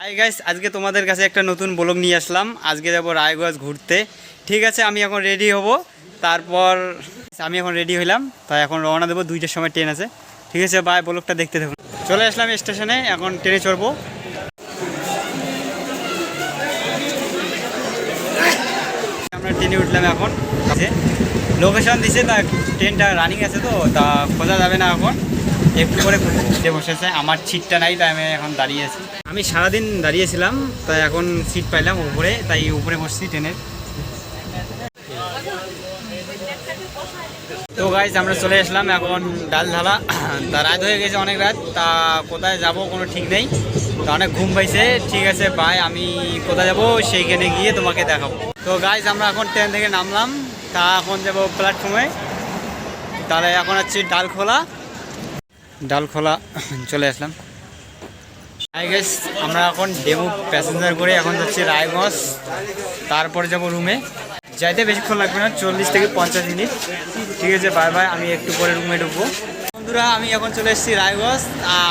Hi guys, আজকে তোমাদের কাছে একটা নতুন ব্লগ নিয়ে আসলাম। আজকে যাব রায়গঞ্জ ঘুরতে। ঠিক আছে, আমি এখন রেডি হব। তারপর আমি এখন রেডি হইলাম, তাই এখন রওনা দেবো। 2টার সময় ট্রেন আছে। ঠিক আছে, বাই, ব্লগটা দেখতে থাকুন। চলে আসলাম স্টেশনে, এখন ট্রেনে চড়বো। আমরা ট্রেনে উঠলাম এখন। আছে লোকেশন দিছে, তা ট্রেনটা রানিং আছে, তো তা খোঁজা যাবে না এখন। একটু করে উঠতে বসেছে, আমার সিটটা নাই, তাই আমি এখন দাঁড়িয়ে আছি। আমি সারাদিন দাঁড়িয়েছিলাম, তাই এখন সিট পাইলাম উপরে, তাই উপরে বসছি ট্রেনের। তো গাইজ, আমরা চলে আসলাম এখন ডালধালা। তা রাত হয়ে গেছে, অনেক রাত। তা কোথায় যাব কোনো ঠিক নেই, তা অনেক ঘুম পাইছে। ঠিক আছে ভাই, আমি কোথায় যাব সেইখানে গিয়ে তোমাকে দেখাবো। তো গাইজ, আমরা এখন ট্রেন থেকে নামলাম। তা এখন যাব প্ল্যাটফর্মে। তাহলে এখন হচ্ছে ডালখোলা চলে আসলাম। হাই গাইস, আমরা এখন ডেমো প্যাসেঞ্জার করে এখন যাচ্ছি রায়গঞ্জ। তারপরে যাব রুমে। যাইতে বেশিক্ষণ লাগবে না, 40 থেকে 50 মিনিট। ঠিক আছে, বাই বাই, আমি একটু পরে রুমে ঢুকবো। বন্ধুরা, আমি এখন চলে এসেছি রায়গঞ্জ।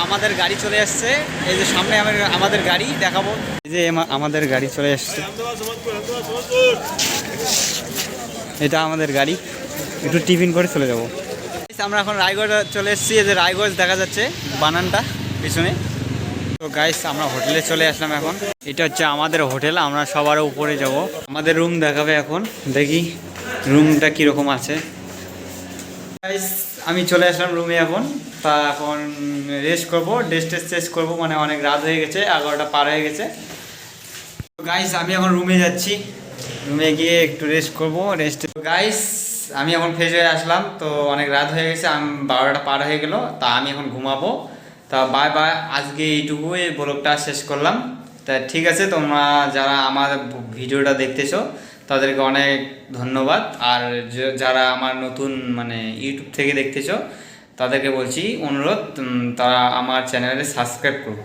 আমাদের গাড়ি চলে আসছে। এই যে সামনে আমাদের গাড়ি দেখাবো। এই যে আমাদের গাড়ি চলে আসছে, এটা আমাদের গাড়ি। একটু টিফিন করে চলে যাব। আমরা এখন রায়গঞ্জ চলে এসেছি। এই যে রায়গঞ্জ দেখা যাচ্ছে বানানটা পিছনে। তো গাইস, আমরা হোটেলে চলে আসলাম এখন। এটা হচ্ছে আমাদের হোটেল, আমরা সবার উপরে যাব। আমাদের রুম দেখাবে এখন, দেখি রুমটা কীরকম আছে। গাইস, আমি চলে আসলাম রুমে এখন। তা এখন রেস্ট করবো, টেস্ট শেষ করবো, মানে অনেক রাত হয়ে গেছে, 11টা পার হয়ে গেছে। তো গাইস, আমি এখন রুমে যাচ্ছি। রুমে গিয়ে একটু রেস্ট করবো। গাইস, আমি এখন ফ্রেশ হয়ে আসলাম। তো অনেক রাত হয়ে গেছে, 12টা পার হয়ে গেল। তা আমি এখন ঘুমাবো। তা বাই বাই, আজকে এইটুকুই ব্লগটা শেষ করলাম। তা ঠিক আছে, তোমরা যারা আমার ভিডিওটা দেখতেছো তাদেরকে অনেক ধন্যবাদ। আর যারা আমার নতুন মানে ইউটিউব থেকে দেখতেছো তাদেরকে বলছি অনুরোধ, তারা আমার চ্যানেলে সাবস্ক্রাইব করো।